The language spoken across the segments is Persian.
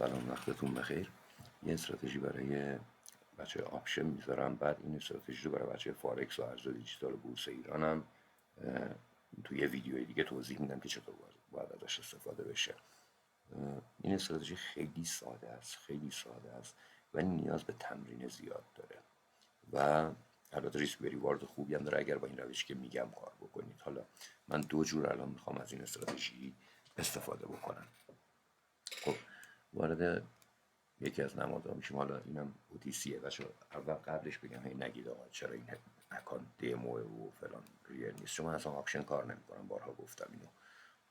سلام، وقتتون بخیر. یه استراتژی برای بچه آپشن میذارم، بعد این استراتژی رو برای بچه فارکس و ارز دیجیتال بورس ایرانم توی یه ویدیوی دیگه توضیح میدم که چطور باید ازش استفاده بشه. این استراتژی خیلی ساده است، خیلی ساده است، ولی نیاز به تمرین زیاد داره و البته ریسک به ریوارد خوبی هم داره اگر با این روشی که میگم کار بکنید. حالا من دو جور الان میخوام از این استراتژی استفاده بکنم. خب وارد یکی از نمادها میشیم. حالا اینم اودیسیه بچه. اول قبلش بگم هی نگید آقا چرا این اکانت دموه و فلان ریل نیست، چون من اصلا آپشن کار نمیکنم. بارها گفتم اینو،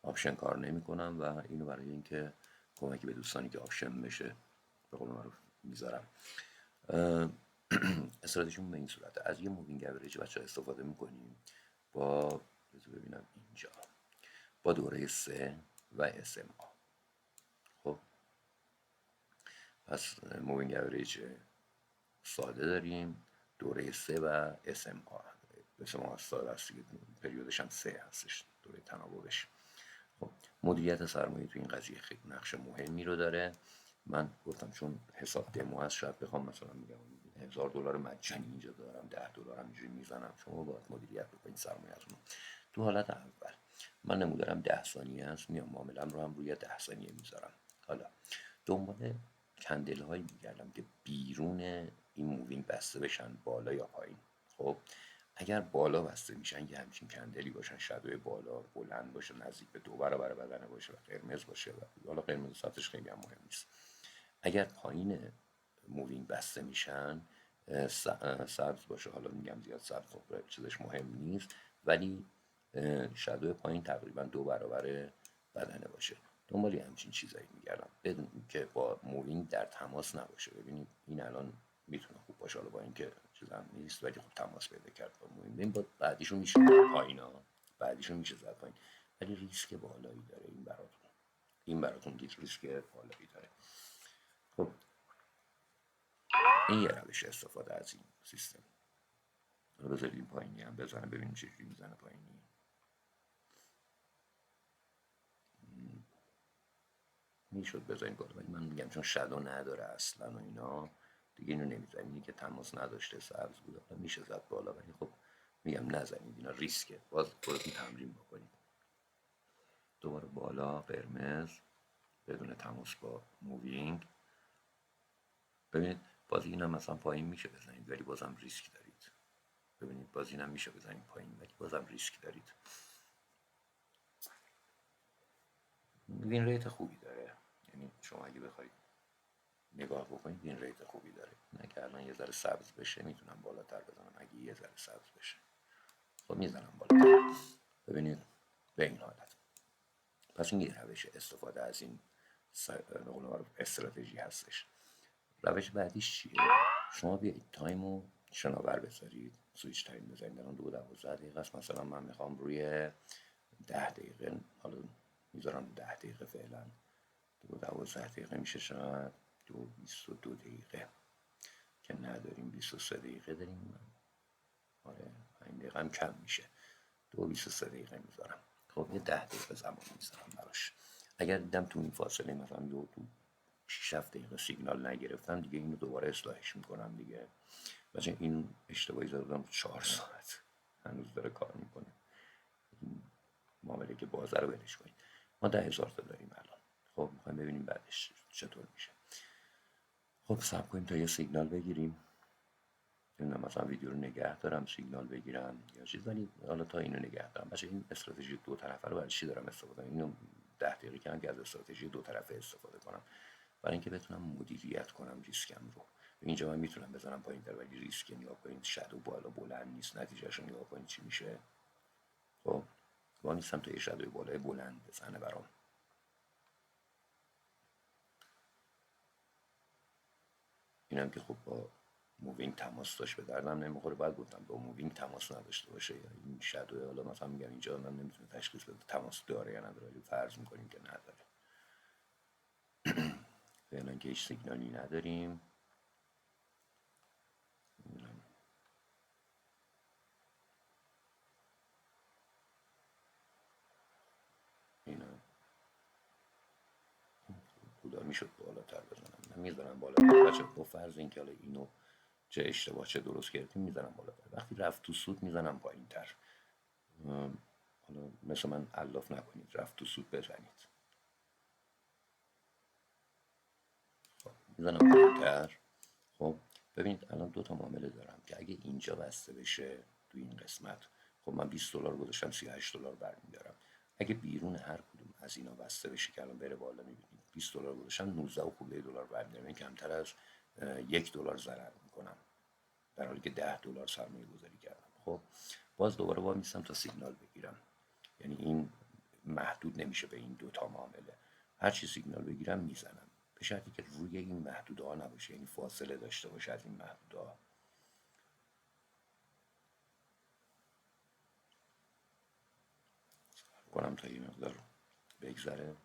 آپشن کار نمیکنم و اینو برای اینکه کمکی به دوستانی که آپشن بشه به قول معروف میذارم. استراتژیمون به این صورته. از یه مووینگ اوریج بچه استفاده میکنیم با ببینم اینجا با دوره 3 و SMA. خب پس مووینگ اوریج ساده داریم، دوره 3 و SMA. SMA ساده است، پریودش هم 3 هستش، دوره تناوبش. خب مدیریت سرمایه تو این قضیه خیلی نقش مهمی رو داره. من گفتم چون حساب دمو هست، شاید بخوام مثلا میگم $1000 مجانی اینجا دارم، $10 اینجوری میزنم، شما باید مدیریت بکنید سرمایه‌تون. تو حالت اول من نمودارم 10 ثانیه است، میام معامله‌ام رو هم روی 10 ثانیه میذارم. حالا دنبال کندل هایی میگردم که بیرون این مووینگ بسته بشن، بالا یا پایین. خب اگر بالا بسته میشن یه همچین کندلی باشن، شادوی بالا بلند باشه، نزدیک به 2 برابر بدنه باشه و قرمز باشه، و حالا قرمز سطحش خیلی هم مهم نیست. اگر پایین مووینگ بسته میشن سبز باشه، حالا میگم زیاد سبز چیزش مهم نیست، ولی شادوی پایین تقریبا 2 برابر بدنه باشه. دنبال همچین چیزایی میگردم بدون که با مووینگ در تماس نباشه. ببینید این الان میتونه خوب باشه، حالا با اینکه چیزام نیست ولی خب تماس پیدا کرد با مووینگ. ببین با بعدیشون میشه پایینا، بعدیشون میشه زد پایین، ولی ریسک بالایی داره. این براتون ریسک بالایی داره. خب این یه روش استفاده از این سیستم. حالا بذارید این پایینی هم بزنه ببینیم چجوری میزنه پایینی. میشد بزنید بالا، ولی من میگم چون شادو نداره اصلا و اینا دیگه اینو نمیزنید. اینی که تماس نداشته سبز بود، حالا میشه زد بالا، ولی خب میگم نزنید، اینا ریسکه. باز خودتون تمرین بکنید. دوباره بالا قرمز بدون تماس با مووینگ. ببینید باز اینم مثلا پایین میشه بزنید ولی بازم ریسک دارید. ببینید باز اینم میشه بزنید پایین ولی بازم ریسک دارید. وین ریت خوبی داره، یعنی شما اگه بخواید نگاه بکنید وین ریت خوبی داره. نه که الان یه ذره سبز بشه میتونم بالاتر بزنم، اگه یه ذره سبز بشه خب میزنم بالاتر. ببینید به این حالت. پس این یه روش استفاده از این استراتژی هستش. روش بعدیش چیه؟ شما بیایید تایم رو شناور بذارید، سویچ تایم بذارید. الان 2:12 است، مثلا من میخوام روی 10 دقیقه، حالا میذارم 10 دقیقه فعلا. 2:12 دقیقه میشه شاید 2:22 دقیقه که نداریم، 23 دقیقه داریم. آره 5 دقیقه هم کم میشه، 2:23 دقیقه میذارم. خب یه 10 دقیقه زمان میذارم براش. اگر دیدم تو این فاصله مثلا تو 6-7 دقیقه سیگنال نگرفتم، دیگه اینو دوباره اصلاحش میکنم دیگه. مثلا این اشتباهی زدم 4 ساعت هنوز داره کار میکنه. این معامله که بازه رو ولش کنید. ما 10,000 تا داریم الان. خب میخوایم ببینیم بعدش چطور میشه. خب صبر کنیم تا یه سیگنال بگیریم. نمیدونم مثلا ویدیو رو نگه دارم سیگنال بگیرم یا چیز، ولی حالا تا اینو نگه دارم. بچه این استراتژی دو طرفه رو برای چی دارم استفاده کنم؟ اینو 10 دقیقه که از استراتژی دو طرفه استفاده کنم برای اینکه بتونم مدیریت کنم ریسکم رو. اینجا من میتونم بزنم پایین تر ولی ریسک نگاه کنید شادو بالا بلند نیست، نتیجهش رو نگاه کنید چی میشه. خب با نیستم تا یه شادوی بالای بلند بزنه برام. اینم که خب با مووینگ تماس داشت به دردم نمیخوره. بعد گفتم با مووینگ تماس نداشته باشه، یا این شادو حالا مثلا میگم اینجا من نمیتونه تشخیص بده تماس داره یا نداره، ولی فرض میکنیم که نداره. فعلا که هیچ سیگنالی نداریم. اینا محدودا میشد بالاتر بزنم. من میزنم بالاتر بچه، با فرض اینکه حالا اینو چه اشتباه چه درست کردیم میزنم بالاتر. وقتی رفت تو سود میزنم پایین تر. حالا مثل من الاف نکنید، رفت تو سود بزنید. خب میزنم پایین تر. خب ببینید الان دو تا معامله دارم که اگه اینجا بسته بشه تو این قسمت، خب من $20 گذاشتم $38 برمیدارم. اگه بیرون هر کدوم از اینا بسته بشه که الان بره بالا، میبینید $20 گذاشتم 19 و خورده دلار برمیدارم، این کمتر از $1 ضرر میکنم در حالی که $10 سرمایه گذاری کردم. خب باز دوباره با میستم تا سیگنال بگیرم، یعنی این محدود نمیشه به این دوتا معامله. هر چی سیگنال بگیرم میزنم، به شرطی که روی این محدوده ها نباشه، یعنی فاصله داشته باشه از این محدوده ها. کنم تا یه مقدار بگذره.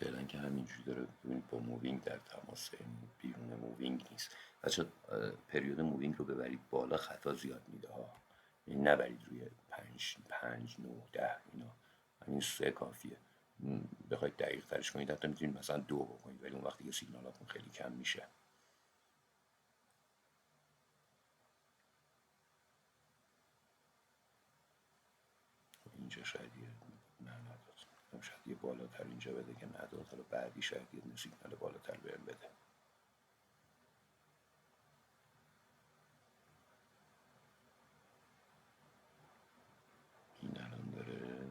فعلا که همینجوری داره، ببینید با مووینگ در تماسه، بیرون مووینگ نیست. بچه پریود مووینگ رو ببرید بالا، خطا زیاد میده ها، یعنی نبرید روی 5 9 10 اینا، همین 3 کافیه. بخواید دقیق ترش کنید حتی میتونید مثلا 2 بکنید، ولی اون وقتی که سیگنالاتون خیلی کم میشه. اینجا شاید نه نداد، شاید یه بالاتر اینجا بده که نداد، حالا بعدی شاید یه سیگنال بالاتر بهم بده. این الان داره،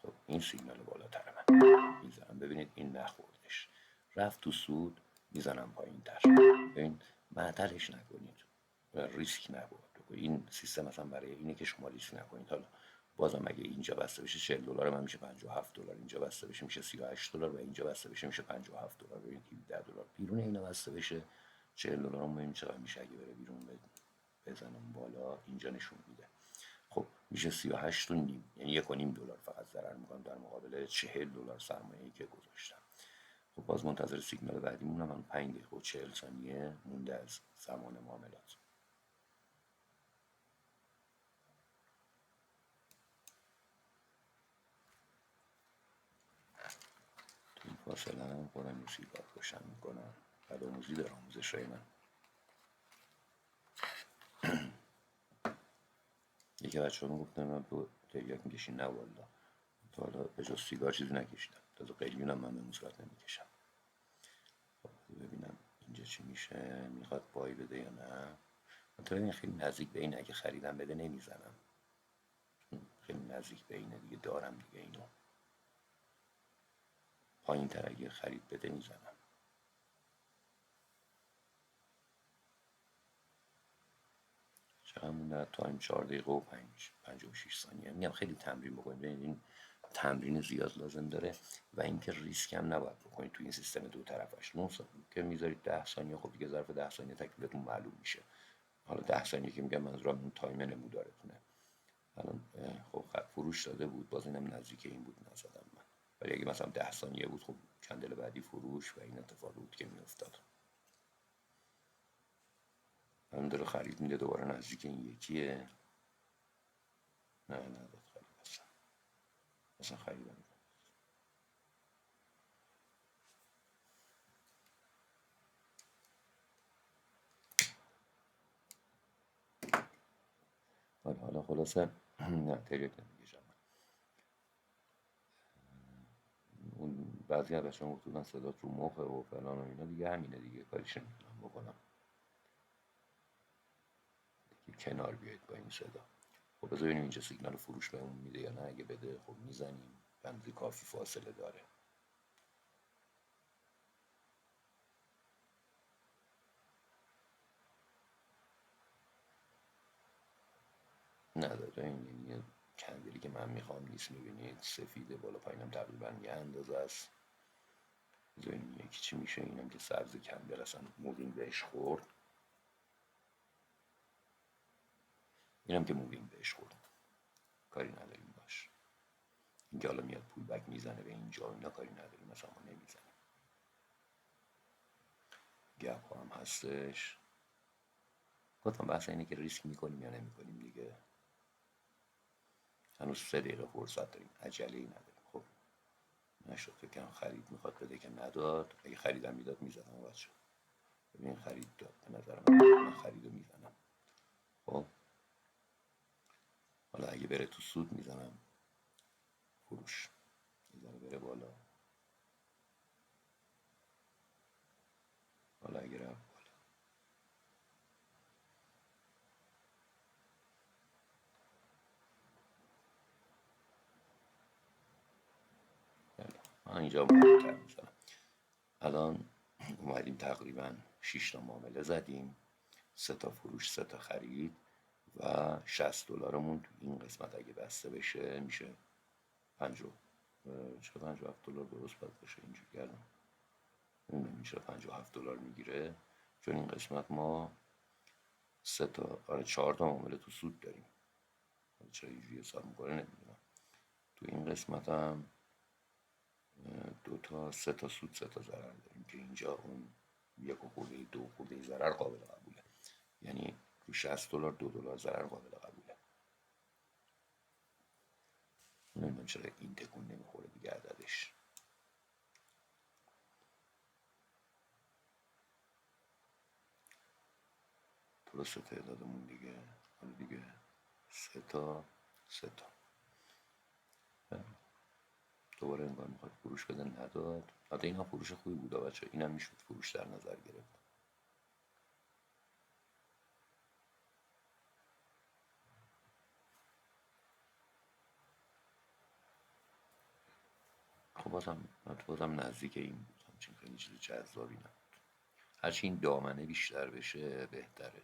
خب این سیگنال بالاتر من میزنم، ببینید این نخوردش، رفت تو سود، میزنم پایین تر. ببین معطلش نکنید و ریسک نبود. این سیستم مثلا برای اینه که شما ریسک نکنید. حالا بازم اگه اینجا بسته بشه $40 من میشه $57، اینجا بسته بشه میشه $38 و اینجا بسته بشه میشه $57. ببینید $17 بیرون اینا بسته بشه $40 هم چقدر میشه اگه بره بیرون بزنم بالا، اینجا نشون میده. خب میشه 38 و نیم، یعنی $1.5 فقط ضرر میکنم در مقابل $40 سرمایه‌ای که گذاشتم. خب باز منتظر سیگنال بعدی مونم. من 5 دقیقه و 40 ثانیه مونده از زمان معاملات. تو این فاصله هم خودم یه سیگار روشن میکنم. بعد آموزی در آموزش های من یکی بچه ها میگفتن من تو تریاک میکشی، نه والا تا حالا به جز سیگار چیزی نکشیدم، تازه قلیونم من به صورت نمیکشم. خب ببینم اینجا چی میشه، میخواد بای بده یا نه. من خیلی نزدیک به اینه، اگه خریدم بده نمیزنم، خیلی نزدیک به اینه دیگه، دارم دیگه اینو. پایین تر اگه خرید بده میزنم. چقدر مونده؟ تایم 4 دقیقه و 56 ثانیه. میگم خیلی تمرین بکنید، این تمرین زیاد لازم داره و اینکه ریسک هم نباید بکنید تو این سیستم دو طرفش. که میذارید 10 ثانیه، خب دیگه ظرف 10 ثانیه تکلیفتون معلوم میشه. حالا 10 ثانیه که میگم منظورم اون تایم نمودارتونه. الان خب فروش داده بود، باز اینم نزدیک این بود نزدم من، ولی اگه مثلا 10 ثانیه بود خب کندل بعدی فروش و این اتفاق بود که میافتاد. هم داره خرید میده، دوباره نزدیک این یکیه. نه نداد خرید اصلا خریدم. حالا خلاصه نه تریاک نمیکشم. اون بعضی از بچه‌ها گفتن صدات رو مخه و فلان و اینا، دیگه همینه دیگه، کاریش نمیتونم بکنم دیگه، کنار بیاید با این صدا. خب بذار ببینیم اینجا سیگنال فروش بهمون میده یا نه. اگه بده خب میزنیم، بنزی کافی فاصله داره. نداره. این یعنی کندلی که من میخوام نیست. میبینید سفیده، بالا پایینم تقریبا یه اندازه است. بذارین یکی چی میشه. اینم که سبز کندل اصلا موبین بهش خورد. اینم که موبین بهش خورد، کاری نداریم باش. این که حالا میاد پول بک میزنه به اینجا، اینا کاری نداریم، مثلا ما نمیزنیم. گپ هم هستش. گفتم بحث اینه که ریسک میکنیم یا نمیکنیم دیگه. هنوز 3 دقیقه فرصت داریم، عجله‌ای نداریم. خب نشد، فکرم خرید میخواد بده که نداد. اگه خریدم میداد میزدم بچه. ببین خرید داد، به نظر من خریدو میزنم. خب حالا اگه بره تو سود میزنم فروش، میزنه بره بالا. حالا اگه رفت بالا، من اینجا مهمتر میزنم. الان اومدیم تقریبا 6 تا معامله زدیم، 3 تا فروش، 3 تا خرید و 60 دلارمون تو این قسمت اگه بسته بشه میشه 50 چه 57 دلار درست باید باشه. اینجوری کردم میشه 57 دلار میگیره، چون این قسمت ما 3 تا 4 تا معامله تو سود داریم. چرا اینجوری حساب میکنه نمیدونم. تو این قسمت هم 2 تا 3 تا سود 3 تا ضرر داریم که اینجا اون 1 خورده 2 خورده ضرر قابل قبوله. یعنی رو 60 دلار 2 دلار ضرر قابل قبوله. نمیدونم چرا این تکون نمیخوره دیگه عددش. درسته تعدادمون دیگه. حالا دیگه 3 تا 3 تا دوباره انگار میخواد فروش بده، نداد. حتی این هم فروش خوبی بوده بچه، این هم میشود فروش در نظر گرفت. خب بازم نزدیک این بود، همچین خیلی چیز جذابی نبود. هرچی این دامنه بیشتر بشه بهتره.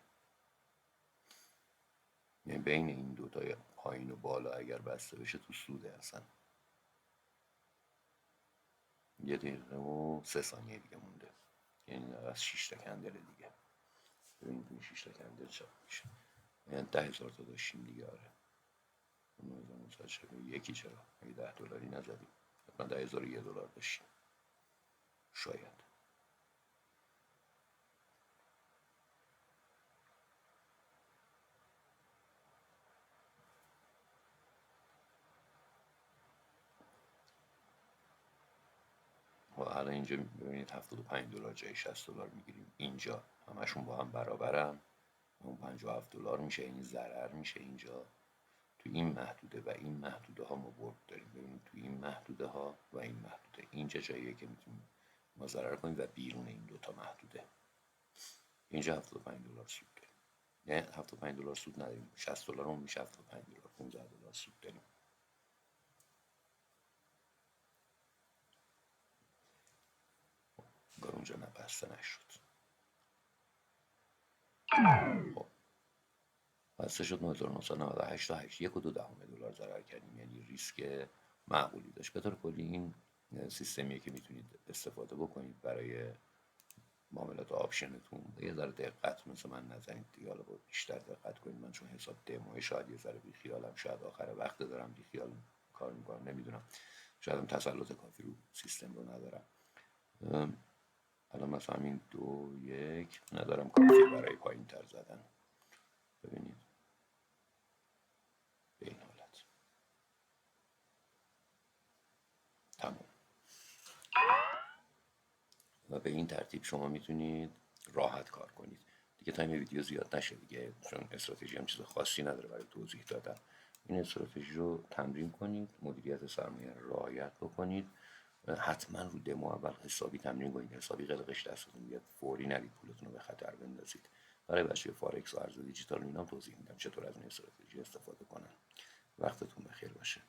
یعنی بین این دوتا پایین و بالا اگر بسته بشه تو سوده اصلا. 1 دقیقه و 3 ثانیه دیگه مونده، یعنی از 6 تا کندل دیگه. ببینید این 6 تا کندل چقدر میشه. یعنی 10,000 تا داشتیم دیگه. آره اون یکی چرا اگه 10 دلاری نزدیم حتما 10,001 دلار داشتیم شاید. و الان اینجا ببینید 75 دلار جای 60 دلار میگیریم. اینجا همشون با هم برابرن، اون 57 دلار میشه، این ضرر میشه. اینجا تو این محدوده و این محدوده ها ما برد داریم. ببینید تو این محدوده ها و این محدوده، اینجا جاییه که میتونیم ما ضرر کنیم و بیرون این دوتا محدوده. اینجا 75 دلار سود داریم، یعنی 75 دلار سود نداریم. 60 دلار اون میشه 75 دلار، 15 دلار سود داریم. انگار اونجا نبسته نشد. خب بسته شد 9998 تا 8.2 دلار ضرر کردیم، یعنی ریسک معقولی داشت. به طور کلی این سیستمیه که میتونید استفاده بکنید برای معاملات آپشنتون. یه ذره دقت مثل من نزنید دیگه، حالا باید بیشتر دقت کنید. من چون حساب دموه شاید یه ذره بیخیالم، شاید آخر وقت دارم بیخیال کار میکنم، نمیدونم، شاید هم تسلط کافی رو سیستم رو ندارم. الان مثلا این 2-1 ندارم کافی برای پایین تر زدن. ببینید به این حالت تمام. و به این ترتیب شما میتونید راحت کار کنید دیگه. تایم ویدیو زیاد نشه دیگه، چون استراتژی هم چیز خاصی نداره برای توضیح دادن. این استراتژی رو تمرین کنید، مدیریت سرمایه رعایت بکنید. حتما رو دمو اول حسابی تمرین کنید، حسابی قلقش دستتون بیاد، فوری نرید پولتون رو به خطر بندازید. برای بچه فارکس و ارز دیجیتال و اینا توضیح میدم چطور از این استراتژی استفاده کنن. وقتتون بخیر باشه.